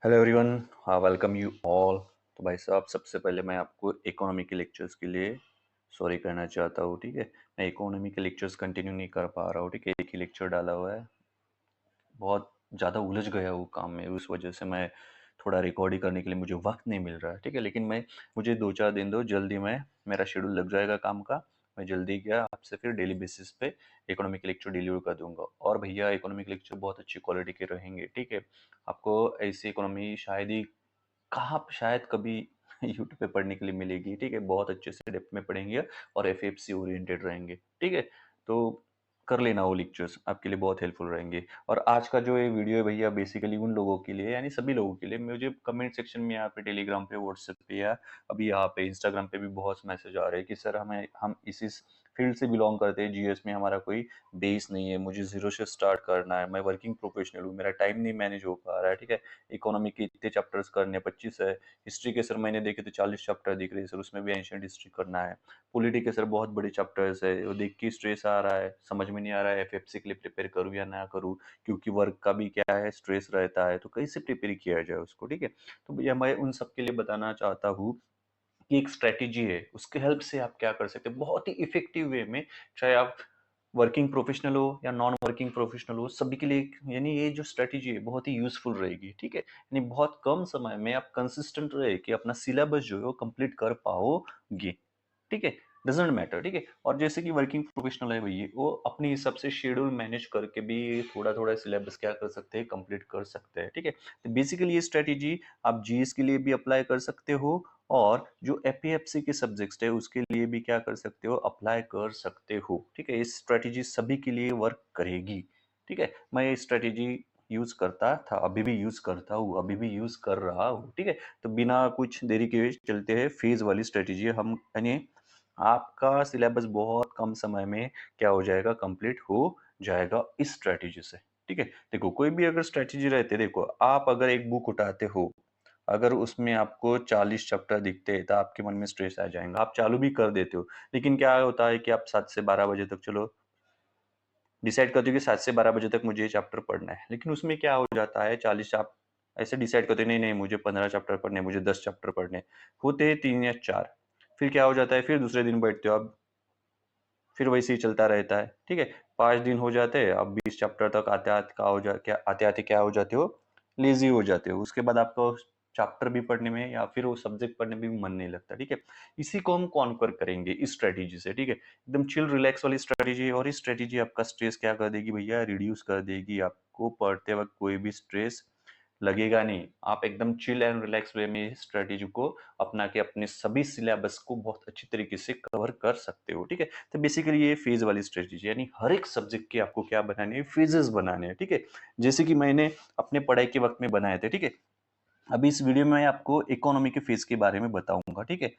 Hello everyone, welcome you all. तो भाई साहब, सबसे पहले मैं आपको इकोनॉमी के लेक्चर्स के लिए सॉरी कहना चाहता हूँ। ठीक है, मैं इकोनॉमी के लेक्चर्स कंटिन्यू नहीं कर पा रहा हूँ। ठीक है, एक ही लेक्चर डाला हुआ है। बहुत ज़्यादा उलझ गया हूँ काम में, उस वजह से मैं थोड़ा रिकॉर्डिंग करने के लिए मुझे वक्त नहीं मिल रहा है। ठीक है, लेकिन मुझे 2-4 दिन दो, जल्दी मेरा शेड्यूल लग जाएगा काम का। मैं जल्दी क्या आपसे फिर डेली बेसिस पे इकोनॉमिक लेक्चर डिलीवर कर दूंगा। और भैया, इकोनॉमिक लेक्चर बहुत अच्छी क्वालिटी के रहेंगे। ठीक है, आपको ऐसी इकोनॉमी शायद कभी यूट्यूब पे पढ़ने के लिए मिलेगी। ठीक है, बहुत अच्छे से डेप्थ में पढ़ेंगे और एफएफसी ओरिएंटेड रहेंगे। ठीक है, तो कर लेना, वो लेक्चर्स आपके लिए बहुत हेल्पफुल रहेंगे। और आज का जो ये वीडियो है भैया, बेसिकली उन लोगों के लिए, यानी सभी लोगों के लिए। मुझे कमेंट सेक्शन में यहाँ पे, टेलीग्राम पे, व्हाट्सएप पे, या अभी यहाँ पे इंस्टाग्राम पे भी बहुत मैसेज आ रहे हैं कि सर हम इसी फील्ड से बिलोंग करते हैं, जीएस में हमारा कोई बेस नहीं है, मुझे जीरो से स्टार्ट करना है, मैं वर्किंग प्रोफेशनल हूँ, मेरा टाइम नहीं मैनेज हो पा रहा है। ठीक है, इकोनॉमी के इतने चैप्टर्स करने 25 है। हिस्ट्री के सर मैंने देखे तो 40 चैप्टर दिख रहे हैं सर, उसमें भी एंशियंट हिस्ट्री करना है। पॉलिटी के सर बहुत बड़े चैप्टर्स है, वो देख के स्ट्रेस आ रहा है, समझ में नहीं आ रहा है एफएफसी के लिए प्रिपेयर करूँ या ना करूँ, क्योंकि वर्क का भी क्या है, स्ट्रेस रहता है, तो कैसे प्रिपेयर किया जाए उसको। ठीक है, तो भैया मैं उन सब के लिए बताना चाहता हूँ कि एक स्ट्रेटेजी है, उसके हेल्प से आप क्या कर सकते हैं बहुत ही इफेक्टिव वे में। चाहे आप वर्किंग प्रोफेशनल हो या नॉन वर्किंग प्रोफेशनल हो, सभी के लिए यानी ये जो स्ट्रेटेजी है बहुत ही यूजफुल रहेगी। ठीक है, यानी बहुत कम समय में आप कंसिस्टेंट रहे कि अपना सिलेबस जो है वो कंप्लीट कर पाओगे। ठीक है, डजेंट मैटर। ठीक है, और जैसे कि वर्किंग प्रोफेशनल है भैया, वो अपने हिसाब से शेड्यूल मैनेज करके भी थोड़ा थोड़ा सिलेबस क्या कर सकते हैं, कंप्लीट कर सकते हैं। ठीक है, तो बेसिकली ये स्ट्रेटेजी आप जीएस के लिए भी अप्लाई कर सकते हो, और जो एपीएफसी के सब्जेक्ट्स है उसके लिए भी क्या कर सकते हो, अप्लाई कर सकते हो। ठीक है, इस स्ट्रेटेजी सभी के लिए वर्क करेगी। ठीक है, मैं ये स्ट्रेटेजी यूज करता था, अभी भी यूज करता हूँ, अभी भी यूज कर रहा हूँ। ठीक है, तो बिना कुछ देरी के चलते हैं फेज वाली स्ट्रेटेजी। हम यानी आपका सिलेबस बहुत कम समय में क्या हो जाएगा, कंप्लीट हो जाएगा इस स्ट्रेटेजी से। ठीक है, देखो कोई भी अगर स्ट्रेटेजी रहते, देखो आप अगर एक बुक उठाते हो, अगर उसमें आपको 40 चैप्टर दिखते हैं तो आपके मन में स्ट्रेस आ जाएगा, आप चालू भी कर देते हो। लेकिन क्या होता है कि आप 7 से 12 बजे तक, चलो डिसाइड करते हो कि 7 से 12 बजे तक मुझे ये चैप्टर पढ़ना है, लेकिन उसमें क्या हो जाता है, 40 आप ऐसे डिसाइड करते हो, नहीं नहीं मुझे 15 चैप्टर पढ़ने, मुझे 10 चैप्टर पढ़ने, होते 3 या 4। फिर क्या हो जाता है, फिर दूसरे दिन बैठते हो अब, फिर वैसे ही चलता रहता है। ठीक है, 5 दिन हो जाते हैं, अब 20 चैप्टर तक आते आते आते आते क्या हो जाते हो, लेजी हो जाते हो। उसके बाद आपको चैप्टर भी पढ़ने में या फिर वो सब्जेक्ट पढ़ने में भी मन नहीं लगता। ठीक है, इसी को हम कॉन्कर करेंगे इस स्ट्रेटेजी से। ठीक है, एकदम चिल रिलैक्स वाली स्ट्रेटेजी, और इस स्ट्रेटेजी आपका स्ट्रेस क्या कर देगी भैया, रिड्यूस कर देगी। आपको पढ़ते वक्त कोई भी स्ट्रेस लगेगा नहीं, आप एकदम चिल एंड रिलैक्स वे में इस स्ट्रेटेजी को अपना के अपने सभी सिलेबस को बहुत अच्छी तरीके से कवर कर सकते हो। ठीक है, तो बेसिकली ये फेज वाली स्ट्रेटेजी, यानी हर एक सब्जेक्ट के आपको क्या बनाने हैं, फेजेस बनाने हैं। ठीक है, जैसे कि मैंने अपने पढ़ाई के वक्त में बनाए थे। ठीक है, अभी इस वीडियो में मैं आपको इकोनॉमी के फेज के बारे में बताऊंगा। ठीक है,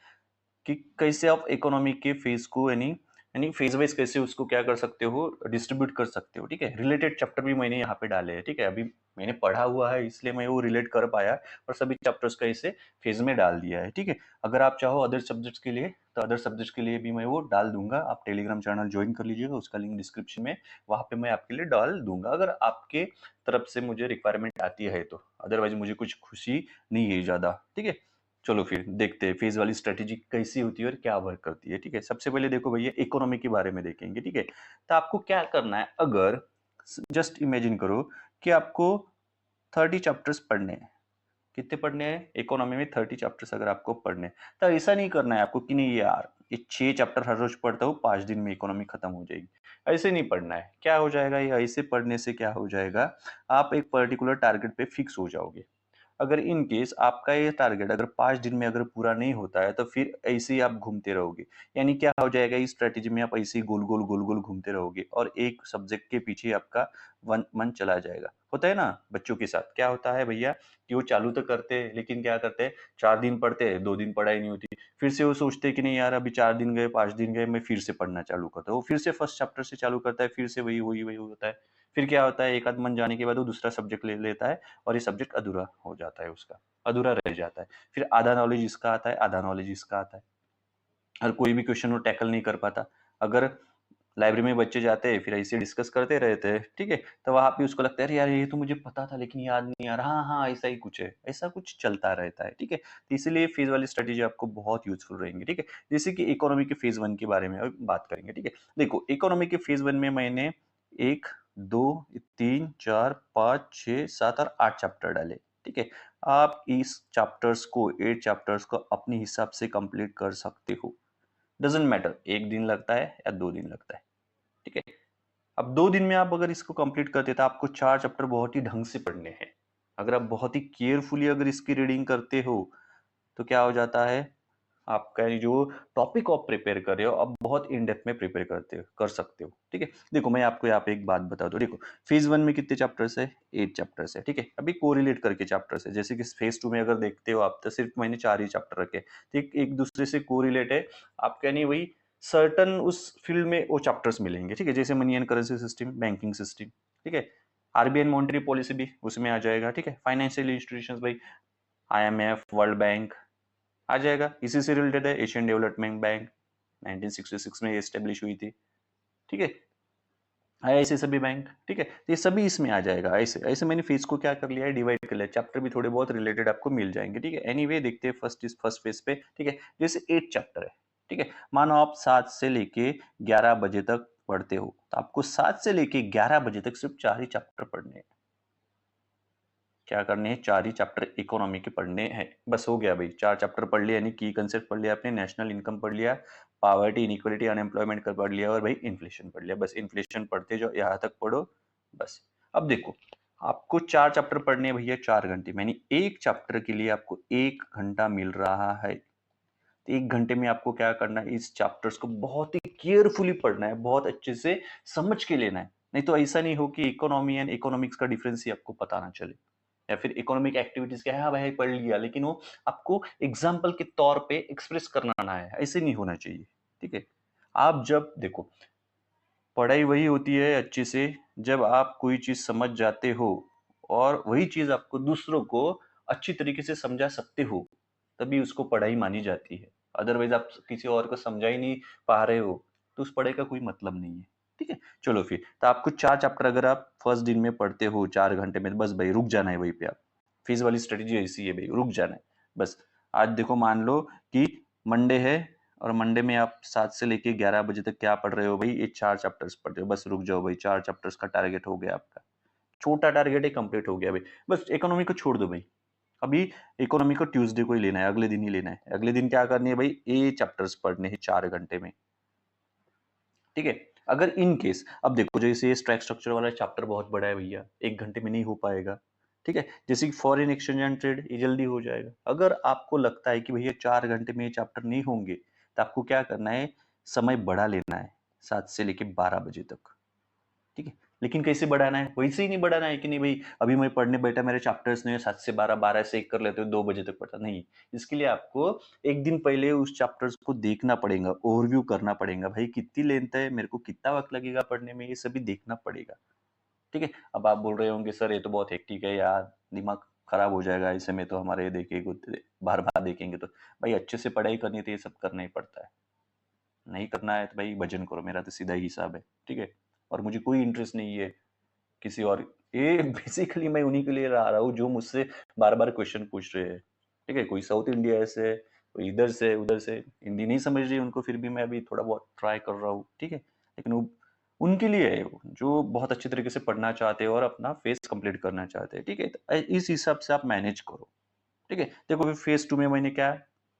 कि कैसे आप इकोनॉमी के फेज को यानी यानी फेज वाइज कैसे उसको क्या कर सकते हो, डिस्ट्रीब्यूट कर सकते हो। ठीक है, रिलेटेड चैप्टर भी मैंने यहाँ पे डाले हैं। ठीक है, अभी मैंने पढ़ा हुआ है इसलिए मैं वो रिलेट कर पाया, और सभी चैप्टर्स का इसे फेज में डाल दिया है। ठीक है, अगर आप चाहो अदर सब्जेक्ट्स के लिए, तो अदर सब्जेक्ट्स के लिए भी मैं वो डाल दूंगा। आप टेलीग्राम चैनल ज्वाइन कर लीजिएगा, उसका लिंक डिस्क्रिप्शन में, वहां पे मैं आपके लिए डाल दूंगा, अगर आपके तरफ से मुझे रिक्वायरमेंट आती है तो। अदरवाइज मुझे कुछ खुशी नहीं है ज्यादा। ठीक है, चलो फिर देखते हैं फेज वाली स्ट्रेटेजी कैसी होती है और क्या वर्क करती है। ठीक है, सबसे पहले देखो भैया, इकोनॉमी के बारे में देखेंगे। ठीक है, तो आपको क्या करना है, अगर जस्ट इमेजिन करो कि आपको 30 चैप्टर्स पढ़ने हैं। कितने पढ़ने हैं, इकोनॉमी में 30 चैप्टर्स अगर आपको पढ़ने हैं, तो ऐसा नहीं करना है आपको कि नहीं यार ये 6 चैप्टर हर रोज पढ़ता हूँ, 5 दिन में इकोनॉमी खत्म हो जाएगी। ऐसे नहीं पढ़ना है। क्या हो जाएगा, ये ऐसे पढ़ने से क्या हो जाएगा, आप एक पर्टिकुलर टारगेट पे फिक्स हो जाओगे। अगर इन केस आपका ये टारगेट अगर 5 दिन में अगर पूरा नहीं होता है, तो फिर ऐसे ही आप घूमते रहोगे। यानी क्या हो जाएगा, इस स्ट्रेटेजी में आप ऐसे ही गोल गोल घूमते रहोगे, और एक सब्जेक्ट के पीछे आपका मन चला जाएगा। होता है ना बच्चों के साथ, क्या होता है भैया कि वो चालू तो करते हैं, लेकिन क्या करते हैं, 4 दिन पढ़ते हैं, 2 दिन पढ़ाई नहीं होती, फिर से वो सोचते हैं कि नहीं यार अभी 4 दिन गए, 5 दिन गए, मैं फिर से पढ़ना चालू करता हूँ। वो फिर से फर्स्ट चैप्टर से चालू करता है, फिर से वही वही वही होता है। फिर क्या होता है, एक आध मन जाने के बाद वो दूसरा सब्जेक्ट ले लेता है, और ये सब्जेक्ट अधूरा हो जाता है, उसका अधूरा रह जाता है। फिर आधा नॉलेज इसका आता है, आधा नॉलेज इसका आता है, और कोई भी क्वेश्चन वो टैकल नहीं कर पाता। अगर लाइब्रेरी में बच्चे जाते हैं, फिर ऐसे डिस्कस करते रहते हैं, ठीक है। तो वहाँ पे उसको लगता है अरे यार ये तो मुझे पता था लेकिन याद नहीं आ रहा, हाँ हाँ ऐसा ही कुछ है, ऐसा कुछ चलता रहता है, ठीक है। तो इसीलिए फेज वाली स्ट्रेटेजी आपको बहुत यूजफुल रहेंगी, ठीक है। जैसे कि इकोनॉमी के फेज 1 के बारे में अब बात करेंगे, ठीक है। देखो इकोनॉमी के फेज 1 में मैंने 1, 2, 3, 4, 5, 6, 7 और 8 चैप्टर डाले, ठीक है। आप इस चैप्टर्स को 8 चैप्टर्स को अपने हिसाब से कंप्लीट कर सकते हो, डजेंट मैटर 1 दिन लगता है या 2 दिन लगता है, ठीक है। अब 2 दिन में आप अगर इसको कंप्लीट करते तो आपको 4 चैप्टर बहुत ही ढंग से पढ़ने हैं। अगर आप बहुत ही केयरफुली अगर इसकी रीडिंग करते हो तो क्या हो जाता है, आपका ये जो टॉपिक आप प्रिपेयर कर रहे हो आप बहुत इन डेप्थ में प्रिपेयर करते हो कर सकते हो, ठीक है। देखो मैं आपको यहाँ पे एक बात बता दूं, देखो फेज 1 में कितने चैप्टर्स है, 8 चैप्टर्स है, ठीक है। अभी कोरिलेट करके चैप्टर्स है, जैसे कि फेज 2 में अगर देखते हो आप तो सिर्फ मैंने 4 ही चैप्टर रखे, ठीक, एक दूसरे से कोरिलेट है। आप कहनी वही सर्टन उस फील्ड में वो चैप्टर्स मिलेंगे, ठीक है। जैसे money and currency system, banking system, ठीक है। आरबीआई मॉनेटरी पॉलिसी भी उसमें आ जाएगा, ठीक है। फाइनेंशियल इंस्टीट्यूशंस भाई आईएमएफ, वर्ल्ड बैंक आ जाएगा। इसी से रिलेटेड है एशियन डेवलपमेंट बैंक, 1966 में एस्टेब्लिश हुई थी, ठीक है। ऐसे सभी बैंक, ठीक है। तो ये सभी इसमें आ जाएगा। ऐसे ऐसे मैंने फीस को क्या कर लिया है, डिवाइड कर लिया, चैप्टर भी थोड़े बहुत रिलेटेड आपको मिल जाएंगे, ठीक है। एनीवे देखते हैं फर्स्ट फेज पे, ठीक है। जैसे 8 चैप्टर है, ठीक है। मानो आप 7 से लेके 11 बजे तक पढ़ते हो तो आपको 7 से लेके 11 बजे तक सिर्फ 4 ही चैप्टर पढ़ने हैं। क्या करने हैं, 4 ही चैप्टर इकोनॉमी के पढ़ने हैं, बस हो गया भाई। 4 चैप्टर पढ़ लिया यानी की कंसेप्ट पढ़ लिया आपने, नेशनल इनकम पढ़ लिया, पॉवर्टी इनइक्वालिटी अनएम्प्लॉयमेंट का पढ़ लिया और भाई इन्फ्लेशन पढ़ लिया। बस इन्फ्लेशन पढ़ते जाओ यहाँ तक पढ़ो बस। अब देखो आपको 4 चैप्टर पढ़ने हैं भैया 4 घंटे, मैंने एक चैप्टर के लिए आपको 1 घंटा मिल रहा है। तो 1 घंटे में आपको क्या करना है, इस चैप्टर्स को बहुत ही केयरफुली पढ़ना है, बहुत अच्छे से समझ के लेना है। नहीं तो ऐसा नहीं हो कि इकोनॉमी एंड इकोनॉमिक्स का डिफरेंस ही आपको पता ना चले, या फिर इकोनॉमिक एक्टिविटीज क्या है, हाँ भाई पढ़ लिया लेकिन वो आपको एग्जाम्पल के तौर पे एक्सप्रेस करना ना है, ऐसे नहीं होना चाहिए, ठीक है। आप जब देखो पढ़ाई वही होती है अच्छे से जब आप कोई चीज समझ जाते हो और वही चीज आपको दूसरों को अच्छी तरीके से समझा सकते हो, तभी उसको पढ़ाई मानी जाती है। अदरवाइज आप किसी और को समझा ही नहीं पा रहे हो तो उस पढ़ाई का कोई मतलब नहीं है, ठीक है। चलो फिर तो आपको 4 चैप्टर अगर आप फर्स्ट दिन में पढ़ते हो 4 घंटे में, बस भाई रुक जाना है वहीं पे। आप फीस वाली स्ट्रेटेजी ऐसी है भाई, रुक जाना है बस। आज देखो मान लो कि मंडे है और मंडे में आप 7 से लेके 11 बजे तक क्या पढ़ रहे हो भाई, ये 4 चैप्टर्स पढ़ रहे हो, बस रुक जाओ भाई। 4 चैप्टर्स का टारगेट हो गया आपका, छोटा टारगेट है, कंप्लीट हो गया भाई। बस इकोनॉमी को छोड़ दो भाई, अभी इकोनॉमी को ट्यूसडे को ही लेना है, अगले दिन ही लेना है। अगले दिन क्या करनी है भाई, ए चैप्टर्स पढ़ने हैं 4 घंटे में, ठीक है। अगर इन केस अब देखो जैसे स्ट्राइक स्ट्रक्चर वाला चैप्टर बहुत बड़ा है भैया, 1 घंटे में नहीं हो पाएगा, ठीक है। जैसे कि फॉरेन एक्सचेंज एंड ट्रेड ये जल्दी हो जाएगा। अगर आपको लगता है कि भैया 4 घंटे में ये चैप्टर नहीं होंगे तो आपको क्या करना है, समय बढ़ा लेना है 7 से लेके 12 बजे तक, ठीक है। लेकिन कैसे बढ़ाना है, वैसे ही नहीं बढ़ाना है कि नहीं भाई अभी मैं पढ़ने बैठा मेरे चैप्टर्स नहीं है 7 से 12, 12 से 1 कर लेते हो 2 बजे तक पढ़ता नहीं। इसके लिए आपको एक दिन पहले उस चैप्टर्स को देखना पड़ेगा, ओवरव्यू करना पड़ेगा भाई, कितनी लेंथ है, मेरे को कितना वक्त लगेगा पढ़ने में, ये सभी देखना पड़ेगा, ठीक है। अब आप बोल रहे होंगे सर ये तो बहुत हेक्टिक है यार, दिमाग खराब हो जाएगा ऐसे में, तो हमारे देखेंगे बार बार देखेंगे तो। भाई अच्छे से पढ़ाई करनी तो ये सब करना ही पड़ता है, नहीं करना है तो भाई भजन करो, मेरा तो सीधा ही हिसाब है, ठीक है। और मुझे कोई इंटरेस्ट नहीं है किसी और, ये बेसिकली मैं उन्हीं के लिए आ रहा हूँ जो मुझसे बार बार क्वेश्चन पूछ रहे हैं, ठीक है। कोई साउथ इंडिया से है, कोई इधर से उधर से, हिंदी नहीं समझ रही उनको, फिर भी मैं अभी थोड़ा बहुत ट्राई कर रहा हूँ, ठीक है। लेकिन वो उनके लिए है वो, जो बहुत अच्छे तरीके से पढ़ना चाहते हैं और अपना फेस कंप्लीट करना चाहते हैं, ठीक है। तो इस हिसाब से आप मैनेज करो, ठीक है। देखो फिर फेज 2 में मैंने क्या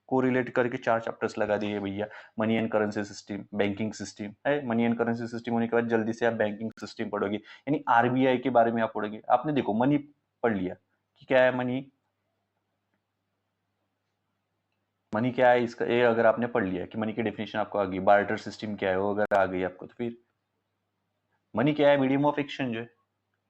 कोरिलेट करके 4 चैप्टर्स लगा दिए भैया। Money and currency system, banking system है, मनी एंड करेंसी सिस्टम होने के बाद जल्दी से आप बैंकिंग सिस्टम पढ़ोगे, यानी आरबीआई के बारे में आप पढ़ोगे। आपने देखो मनी पढ़ लिया कि क्या है मनी, मनी क्या है इसका, ये अगर आपने पढ़ लिया कि मनी की डेफिनेशन आपको आ गई, बार्टर सिस्टम क्या है वो अगर आ गई आपको, तो फिर मनी क्या है, मीडियम ऑफ एक्सचेंज है,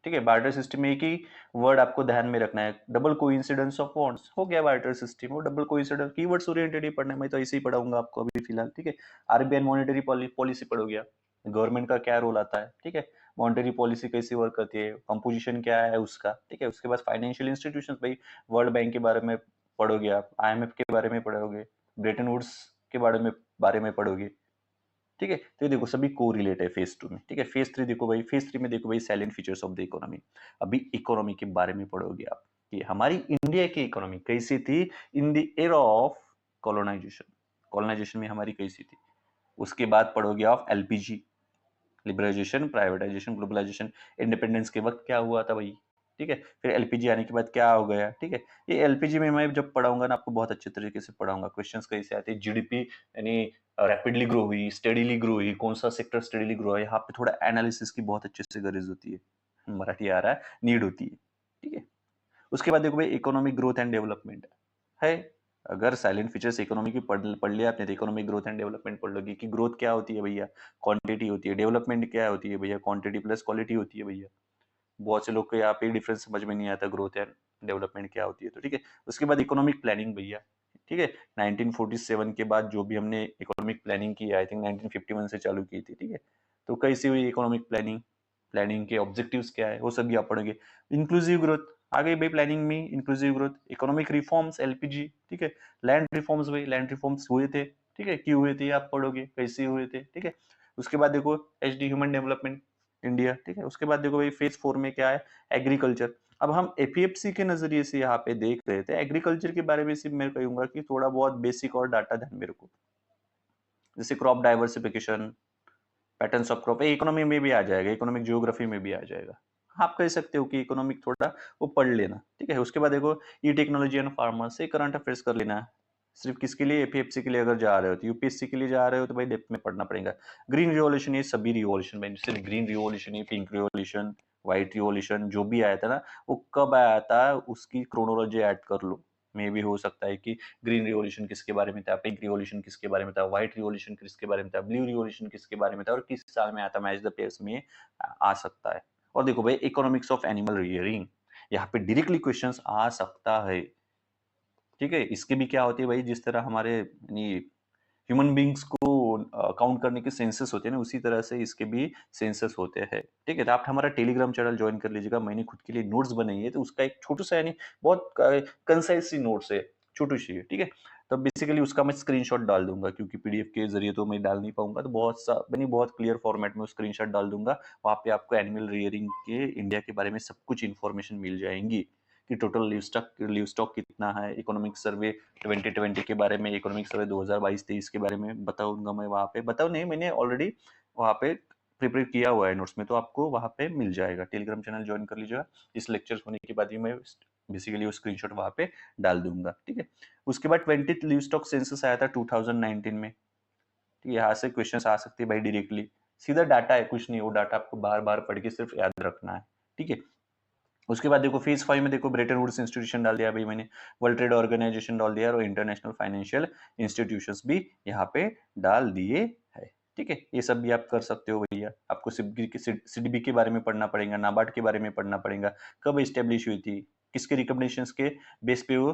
ठीक है। बार्टर सिस्टम में एक ही वर्ड आपको ध्यान में रखना है, डबल कोइंसिडेंस ऑफ बॉन्ड्स, हो गया बार्टर सिस्टम। वो डबल कोइंसिडेंस कीवर्ड्स ओरिएंटेड ही पढ़ना है, मैं तो ऐसे ही पढ़ाऊंगा आपको अभी फिलहाल, ठीक है। आरबीआई मॉनेटरी पॉलिसी पढ़ोगे आप, गवर्नमेंट का क्या रोल आता है, ठीक है। मॉनेटरी पॉलिसी कैसे वर्क करती है, कंपोजिशन क्या है उसका, ठीक है। उसके बाद फाइनेंशियल इंस्टीट्यूशंस भाई, वर्ल्ड बैंक के बारे में पढ़ोगे आप, आईएमएफ के बारे में पढ़ोगे, ब्रेटन वुड्स के बारे में पढ़ोगे, ठीक है। तो ये देखो सभी को रिलेट है फेज 2 में, ठीक है। फेज 3 देखो भाई, फेज 3 में देखो भाई salient features of the economy. अभी इकोनॉमी के बारे में पढ़ोगे आप कि हमारी इंडिया की इकोनॉमी कैसी थी in the era of colonisation. Colonisation में हमारी कैसी थी। उसके बाद पढ़ोगे आप LPG, liberalisation, privatisation, globalisation. Independence के वक्त क्या हुआ था भाई, ठीक है। फिर एलपीजी आने के बाद क्या हो गया, ठीक है। ये एलपीजी में मैं जब पढ़ाऊंगा ना आपको बहुत अच्छे तरीके से पढ़ाऊंगा। क्वेश्चंस कैसे आते हैं, जीडीपी यानी रैपिडली ग्रो हुई, स्टेडीली ग्रो हुई, कौन सा सेक्टर स्टेडीली ग्रो है, यहाँ पे थोड़ा एनालिसिस की बहुत अच्छे से गरज होती है, मराठी आ रहा है, नीड होती है, ठीक है। उसके बाद देखो भाई इकोनॉमिक ग्रोथ एंड डेवलपमेंट है। अगर साइलेंट फीचर्स इकोनॉमी की पढ़ लिया आपने तो इकोनॉमिक ग्रोथ एंड डेवलपमेंट पढ़ लोगे कि ग्रोथ क्या होती है भैया, क्वांटिटी होती है, डेवलपमेंट क्या होती है भैया, क्वांटिटी प्लस क्वालिटी होती है भैया। बहुत से लोग को यहाँ पे डिफरेंस समझ में नहीं आता ग्रोथ एंड डेवलपमेंट क्या होती है, तो ठीक है। उसके बाद इकोनॉमिक प्लानिंग भैया, ठीक है। 1947 के बाद जो भी हमने इकोनॉमिक प्लानिंग की, आई थिंक 1951 से चालू की थी, ठीक है। तो कैसी हुई इकोनॉमिक प्लानिंग, प्लानिंग के ऑब्जेक्टिव्स क्या है, वो सब भी आप पढ़ोगे। इंक्लूसिव ग्रोथ आ गई भाई प्लानिंग में, inclusive growth, economic reforms, LPG, ठीक है। लैंड रिफॉर्म्स भाई, लैंड रिफॉर्म्स हुए थे, ठीक है, क्यों हुए थे आप पढ़ोगे, कैसे हुए थे, ठीक है। उसके बाद देखो एचडी ह्यूमन डेवलपमेंट इंडिया, ठीक है। उसके बाद देखो भाई फेज 4 में क्या है, एग्रीकल्चर। अब हम एपीएफसी के नजरिए से यहाँ पे देख रहे थे एग्रीकल्चर के बारे में, सिर्फ मैं कहूंगा कि थोड़ा बहुत बेसिक और डाटा ध्यान में रखो, जैसे crop diversification, patterns of crop, economy में भी आ जाएगा, इकोनॉमिक जियोग्राफी में भी आ जाएगा। आप कह सकते हो कि इकोनॉमिक थोड़ा वो पढ़ लेना, ठीक है। उसके बाद देखो ई टेक्नोलॉजी एंड फार्मर्स से करंट अफेयर्स कर लेना है। सिर्फ किसके लिए, एपीएफसी के लिए अगर जा रहे हो तो, यूपीएससी के लिए जा रहे हो तो भाई डेप्थ में पढ़ना पड़ेगा। ग्रीन रिवॉल्यूशन, ये सभी रिवॉल्यूशन भाई, सिर्फ ग्रीन रिवॉल्यूशन, ये पिंक रिवॉल्यूशन, व्हाइट रिवॉल्यूशन जो भी आया था ना, वो कब आया था उसकी क्रोनोलॉजी ऐड कर लो। मे भी हो सकता है कि ग्रीन रिवॉल्यूशन किसके बारे में था, पिंक रिवॉल्यूशन किसके बारे में था, व्हाइट रिवॉल्यूशन किसके बारे में था, ब्लू रिवॉल्यूशन किसके बारे में था, और किस साल में आया था, मैच द पेयर्स में आ सकता है। और देखो भाई इकोनॉमिक्स ऑफ एनिमल रियरिंग, यहाँ पे डायरेक्टली क्वेश्चंस आ सकता है, ठीक है। इसके भी क्या होती है भाई, जिस तरह हमारे यानी ह्यूमन बींग्स को काउंट करने के सेंसस होते हैं ना, उसी तरह से इसके भी सेंसस होते हैं, ठीक है। तो आप हमारा टेलीग्राम चैनल ज्वाइन कर लीजिएगा, मैंने खुद के लिए नोट्स बनाई है, तो उसका एक छोटू सा यानी बहुत कंसाइज सी नोट्स है, छोटू सी है, ठीक है। तो बेसिकली उसका मैं स्क्रीनशॉट डाल दूंगा, क्योंकि पीडीएफ के जरिए तो मैं डाल नहीं पाऊंगा, तो बहुत सा मैंने बहुत क्लियर फॉर्मेट में स्क्रीनशॉट डाल दूंगा। वहां पे आपको एनिमल रियरिंग के इंडिया के बारे में सब कुछ इन्फॉर्मेशन मिल जाएंगी कि टोटल लिव स्टॉक कितना है, इकोनॉमिक सर्वे 2020 के बारे में, इकोनॉमिक सर्वे 2022-23 के बारे में बताऊंगा मैं वहां पे, बताओ नहीं मैंने ऑलरेडी वहां पे प्रिपेयर किया हुआ है नोट्स में, तो आपको वहां पे मिल जाएगा। टेलीग्राम चैनल ज्वाइन कर लीजिएगा, इस लेक्चर होने के बाद ही मैं बेसिकली वो स्क्रीनशॉट वहां पे डाल दूंगा, ठीक है। उसके बाद 20th लिव स्टॉक सेंसस आया था 2019 में, ठीक है। यहाँ से क्वेश्चन आ सकते हैं भाई डायरेक्टली, सीधा डाटा है, कुछ नहीं, वो डाटा आपको बार बार पढ़ के सिर्फ याद रखना है, ठीक है। उसके बाद देखो फेज 5 में देखो ब्रेटन वुड्स इंस्टीट्यूशन डाल दिया भाई मैंने, वर्ल्ड ट्रेड ऑर्गेनाइजेशन डाल दिया, और इंटरनेशनल फाइनेंशियल इंस्टीट्यूशंस भी यहाँ पे डाल दिए है, ठीक है। ये सब भी आप कर सकते हो भैया। आपको सीडीबी के बारे में पढ़ना पड़ेगा, नाबार्ड के बारे में पढ़ना पड़ेगा, कब एस्टेब्लिश हुई थी, किसके रिकमेंडेशंस के बेस पे वो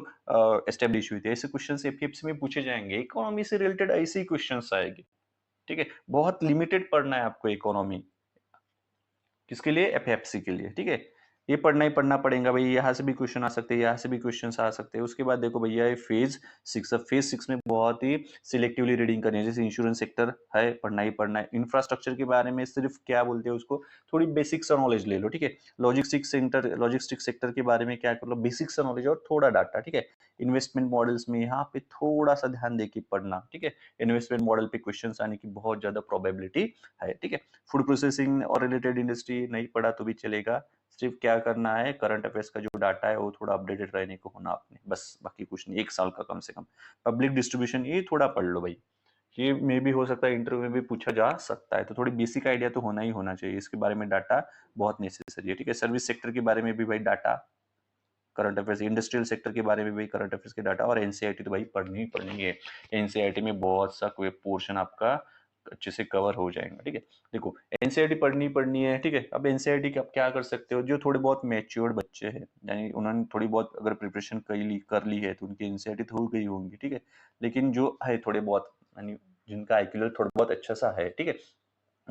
एस्टेब्लिश हुई थी। ऐसे क्वेश्चन एपीएफसी में पूछे जाएंगे, इकोनॉमी से रिलेटेड ऐसे ही क्वेश्चन आएंगे, ठीक है। बहुत लिमिटेड पढ़ना है आपको इकोनॉमी, किसके लिए, एफएफसी के लिए, ठीक है। ये पढ़ना ही पढ़ना पड़ेगा भाई, यहाँ से भी क्वेश्चन आ सकते हैं, यहाँ से भी क्वेश्चन आ सकते हैं। उसके बाद देखो भैया ये फेज 6, अब फेज 6 में बहुत ही सिलेक्टिवली रीडिंग करनी है, जैसे इंश्योरेंस सेक्टर है, पढ़ना ही पढ़ना है। इंफ्रास्ट्रक्चर के बारे में सिर्फ क्या बोलते हैं उसको, थोड़ी बेसिक सा नॉलेज ले लो, ठीक है। लॉजिस्टिक सेक्टर के बारे में क्या कर लो, बेसिक सा नॉलेज और थोड़ा डाटा, ठीक है। इन्वेस्टमेंट मॉडल्स में यहाँ पे थोड़ा सा ध्यान दे के पढ़ना, ठीक है। इन्वेस्टमेंट मॉडल पे क्वेश्चन आने की बहुत ज्यादा प्रोबेबिलिटी है, ठीक है। फूड प्रोसेसिंग और रिलेटेड इंडस्ट्री नहीं पढ़ा तो भी चलेगा, सिर्फ क्या करना है, करंट अफेयर्स का जो डाटा है वो थोड़ा अपडेटेड रहने को होना आपने, बस बाकी कुछ नहीं, एक साल का कम से कम। पब्लिक डिस्ट्रीब्यूशन ये थोड़ा पढ़ लो भाई, ये मे भी हो सकता है इंटरव्यू में भी पूछा जा सकता है, तो थोड़ी बेसिक आइडिया तो होना ही होना चाहिए, इसके बारे में डाटा बहुत नेसेसरी है, ठीक है। सर्विस सेक्टर के बारे में भी भाई data, current affairs, industrial sector के बारे में भी करंट अफेयर्स के डाटा, और एनसीईआरटी तो भाई पढ़नी ही पढ़नी है। एनसीईआरटी में बहुत सा कोई पोर्शन आपका अच्छे से कवर हो जाएगा, ठीक है। देखो एनसीईआरटी पढ़नी पढ़नी है, ठीक है। अब एनसीईआरटी के आप क्या कर सकते हो, जो थोड़े बहुत मैच्योर्ड बच्चे हैं, यानी उन्होंने थोड़ी बहुत अगर प्रिपरेशन कर ली है तो उनकी एनसीईआरटी तो हो गई होंगी, ठीक है। लेकिन जो है थोड़े बहुत यानी जिनका आईक्यू थोड़ा बहुत अच्छा सा है, ठीक है,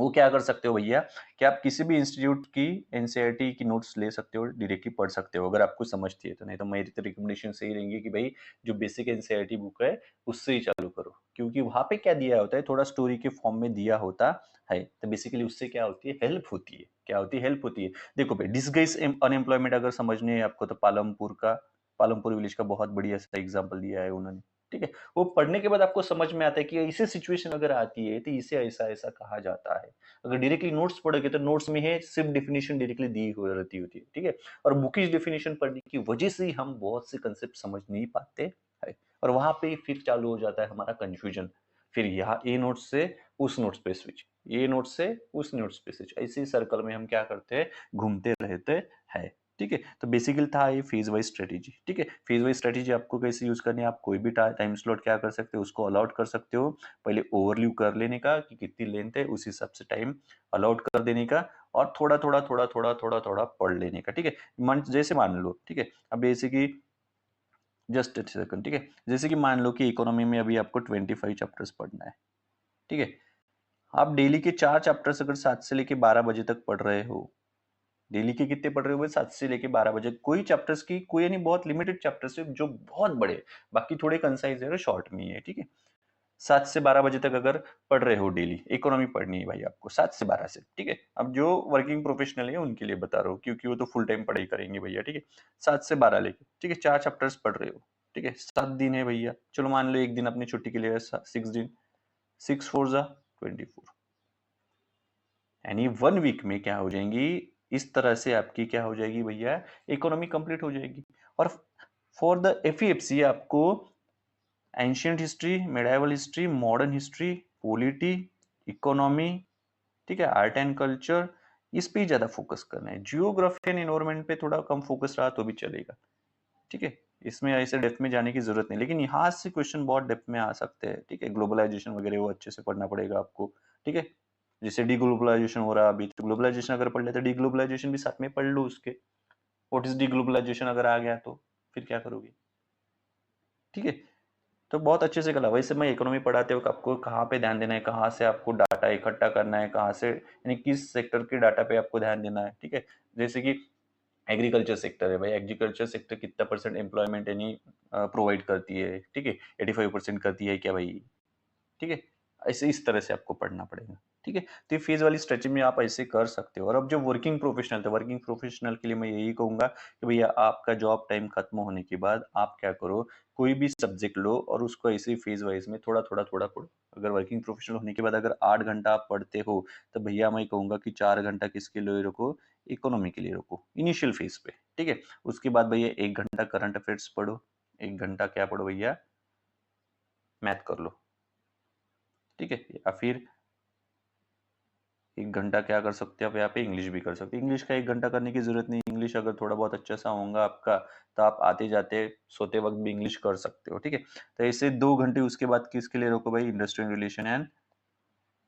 वो क्या कर सकते हो भैया कि आप किसी भी इंस्टीट्यूट की एनसीईआरटी की नोट्स ले सकते हो, डायरेक्टली पढ़ सकते हो अगर आपको समझती है तो। नहीं तो मेरी तो रिकमेंडेशन सही रहेंगी कि भाई जो बेसिक एनसीईआरटी बुक है उससे ही चालू करो, क्योंकि वहां पे क्या दिया होता है, थोड़ा स्टोरी के फॉर्म में दिया होता है। तो बेसिकली उससे क्या होती है, हेल्प होती है। क्या होती है, हेल्प होती है। देखो भाई, डिसगाइज अनएम्प्लॉयमेंट अगर समझने है आपको तो पालमपुर विलेज का बहुत बढ़िया सा एग्जाम्पल दिया है उन्होंने। ठीक है, वो पढ़ने के बाद आपको समझ में आता है कि ऐसी सिचुएशन अगर आती है तो इसे ऐसा ऐसा कहा जाता है। अगर डायरेक्टली नोट्स पढ़ोगे तो नोट्स में है सिर्फ डेफिनेशन डायरेक्टली दी हुई रहती होती है। ठीक है, और बुकिश डेफिनेशन पढ़ने की वजह से हम बहुत से कंसेप्ट समझ नहीं पाते है, और वहां पे फिर चालू हो जाता है हमारा कंफ्यूजन। फिर यहाँ ए नोट्स से उस नोट्स पे स्विच, ये नोट्स से उस नोट्स पे स्विच, ऐसे सर्कल में हम क्या करते हैं, घूमते रहते हैं। ठीक है, तो बेसिकली था ये फेज वाइज स्ट्रेटेजी। ठीक है, फेज वाइज स्ट्रेटेजी आपको कैसे यूज करनी है, आप कोई भी टाइम स्लॉट क्या कर सकते हो, उसको अलॉट कर सकते हो। पहले ओवरव्यू कर लेने का कि कितनी लेंथ है, उस हिसाब से टाइम अलॉट कर देने का, और थोड़ा थोड़ा थोड़ा थोड़ा थोड़ा थोड़ा पढ़ लेने का। ठीक है, मन जैसे मान लो, ठीक है, अब जैसे कि जस्ट एक सेकंड, ठीक है, जैसे कि मान लो कि इकोनॉमी में अभी आपको 25 चैप्टर्स पढ़ना है। ठीक है, आप डेली के 4 चैप्टर्स अगर 7 से लेके 12 बजे तक पढ़ रहे हो, डेली के कितने पढ़ रहे हो, 7 से लेके 12 बजे, कोई चैप्टर्स की कोई नहीं, बहुत लिमिटेड चैप्टर्स है जो बहुत बड़े, बाकी थोड़े कंसाइज है, शॉर्ट में ही है। ठीक है, 7 से 12 बजे तक अगर पढ़ रहे हो, डेली इकोनॉमी पढ़नी है भाई आपको 7 से 12 से। ठीक है, अब जो वर्किंग प्रोफेशनल है उनके लिए बता रहा हूँ, क्योंकि वो तो फुल टाइम पढ़ाई करेंगे भैया। ठीक है, 7 से 12 लेके, ठीक है, 4 चैप्टर्स पढ़ रहे हो। ठीक है, 7 दिन है भैया, चलो मान लो एक दिन अपनी छुट्टी के लिए 6 दिन, 6 4 जा 24, यानी 1 वीक में क्या हो जाएंगी, इस तरह से आपकी क्या हो जाएगी भैया, इकोनॉमी कंप्लीट हो जाएगी। और फॉर द एफईएफसी आपको ancient history, medieval history, modern history, polity, economy, ठीक है, आर्ट एंड कल्चर, इस पे ज्यादा फोकस करना है। जियोग्राफी एंड एनवायरमेंट पे थोड़ा कम फोकस रहा तो भी चलेगा। ठीक है, इसमें ऐसे डेप्थ में जाने की जरूरत नहीं, लेकिन यहाँ से क्वेश्चन बहुत डेप्थ में आ सकते हैं। ठीक है, ग्लोबलाइजेशन वगैरह वो अच्छे से पढ़ना पड़ेगा आपको। ठीक है, जैसे डीग्लोबलाइजेशन हो रहा है अभी, तो ग्लोबलाइजेशन अगर पढ़ ले तो डीग्लोबलाइजेशन भी साथ में पढ़ लो उसके। व्हाट इज डीग्लोबलाइजेशन अगर आ गया तो फिर क्या करोगे। ठीक है, तो बहुत अच्छे से करा। वैसे मैं इकोनॉमी पढ़ाते वक्त आपको कहाँ पे ध्यान देना है, कहाँ से आपको डाटा इकट्ठा करना है, कहाँ से यानी किस सेक्टर के डाटा पे आपको ध्यान देना है। ठीक है, जैसे कि एग्रीकल्चर सेक्टर है भाई, एग्रीकल्चर सेक्टर कितना परसेंट एम्प्लॉयमेंट यानी प्रोवाइड करती है। ठीक है, 85% करती है क्या भाई। ठीक है, ऐसे इस तरह से आपको पढ़ना पड़ेगा। ठीक है, तो ये फेज वाली स्ट्रेचिंग में आप ऐसे कर सकते हो। और अब जो वर्किंग प्रोफेशनल थे, वर्किंग प्रोफेशनल के लिए मैं यही कहूंगा कि भैया आपका जॉब टाइम खत्म होने के बाद आप क्या करो, कोई भी सब्जेक्ट लो और उसको ऐसे फेज वाइज में थोड़ा थोड़ा थोड़ा पढ़ो। अगर वर्किंग प्रोफेशनल होने के बाद अगर 8 घंटा आप पढ़ते हो, तो भैया मैं कहूंगा कि 4 घंटा किसके लिए रखो, इकोनॉमी के लिए रखो इनिशियल फेज पे। ठीक है, उसके बाद भैया 1 घंटा करंट अफेयर्स पढ़ो, 1 घंटा क्या पढ़ो भैया, मैथ कर लो। ठीक है, या फिर 1 घंटा क्या कर सकते हैं आप यहाँ पे, इंग्लिश भी कर सकते हैं। इंग्लिश का 1 घंटा करने की जरूरत नहीं, इंग्लिश अगर थोड़ा बहुत अच्छा सा होगा आपका तो आप आते जाते सोते वक्त भी इंग्लिश कर सकते हो। ठीक है, तो ऐसे 2 घंटे उसके बाद किसके लिए रोको भाई, इंडस्ट्रियल रिलेशन एंड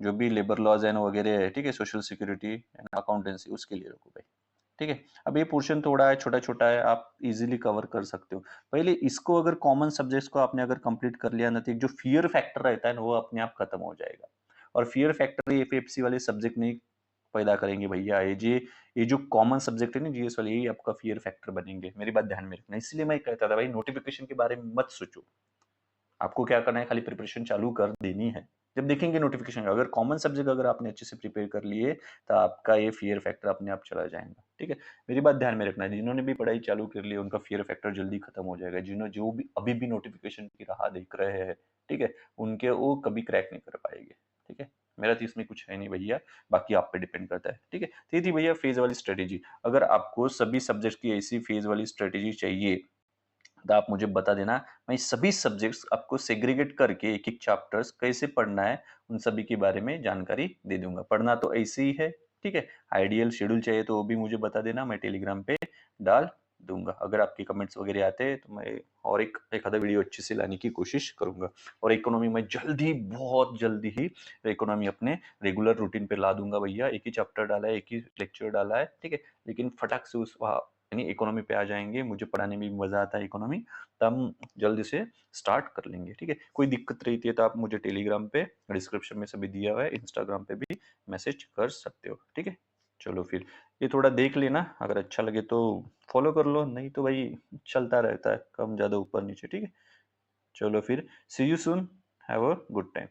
जो भी लेबर लॉज एंड वगैरह है, ठीक है, सोशल सिक्योरिटी एंड अकाउंटेंसी, उसके लिए रोको भाई। ठीक है, अब ये पोर्शन थोड़ा है, छोटा छोटा है, आप इजीली कवर कर सकते हो। पहले इसको अगर कॉमन सब्जेक्ट्स को आपने अगर कंप्लीट कर लिया ना, तो एक जो फियर फैक्टर रहता है ना वो अपने आप खत्म हो जाएगा। और फियर फैक्टर एफएफसी वाले सब्जेक्ट नहीं पैदा करेंगे भैया, ये जो कॉमन सब्जेक्ट है ना जीएस वाले, यही आपका फियर फैक्टर बनेंगे। मेरी बात ध्यान में रखना, इसलिए मैं कहता था भाई नोटिफिकेशन के बारे में मत सोचो, आपको क्या करना है, खाली प्रिपरेशन चालू कर देनी है। जब देखेंगे नोटिफिकेशन, अगर कॉमन सब्जेक्ट अगर आपने अच्छे से प्रिपेयर कर लिए तो आपका ये फियर फैक्टर अपने आप चला जाएगा। ठीक है, मेरी बात ध्यान में रखना है, जिन्होंने भी पढ़ाई चालू कर ली उनका फियर फैक्टर जल्दी खत्म हो जाएगा। जिन्होंने जो भी अभी भी नोटिफिकेशन की राह देख रहे हैं, ठीक है, उनके वो कभी क्रैक नहीं कर पाएंगे। ठीक है, मेरा तो इसमें कुछ है नहीं भैया, बाकी आप पे डिपेंड करता है। ठीक है, तो ये थी भैया फेज वाली स्ट्रेटेजी। अगर आपको सभी सब्जेक्ट की ऐसी फेज वाली स्ट्रेटेजी चाहिए तो आप मुझे बता देना, मैं सभी सब्जेक्ट्स आपको सेग्रीगेट करके एक एक चैप्टर्स कैसे पढ़ना है उन सभी के बारे में जानकारी दे दूंगा। पढ़ना तो ऐसे ही है। ठीक है, आइडियल शेड्यूल चाहिए तो वो भी मुझे बता देना, मैं टेलीग्राम पे डाल दूंगा। अगर आपके कमेंट्स वगैरह आते हैं तो मैं और एक आधा वीडियो अच्छे से लाने की कोशिश करूंगा। और इकोनॉमी में जल्दी, बहुत जल्दी ही इकोनॉमी अपने रेगुलर रूटीन पे ला दूंगा भैया। एक ही चैप्टर डाला है, एक ही लेक्चर डाला है, ठीक है, लेकिन फटाक से उस यानी इकोनॉमी पे आ जाएँगे, मुझे पढ़ाने में भी मज़ा आता है इकोनॉमी, तो हम जल्दी से स्टार्ट कर लेंगे, ठीक है? कोई दिक्कत रहती है तो आप मुझे टेलीग्राम पे डिस्क्रिप्शन में सभी दिया हुआ है, इंस्टाग्राम पे भी मैसेज कर सकते हो, ठीक है? चलो फिर ये थोड़ा देख लेना, अगर अच्छा लगे तो फॉलो कर लो, नहीं तो भाई चलता रहता है, कम-ज़्यादा ऊपर-नीचे, ठीक है? चलो फिर see you soon, have a good time.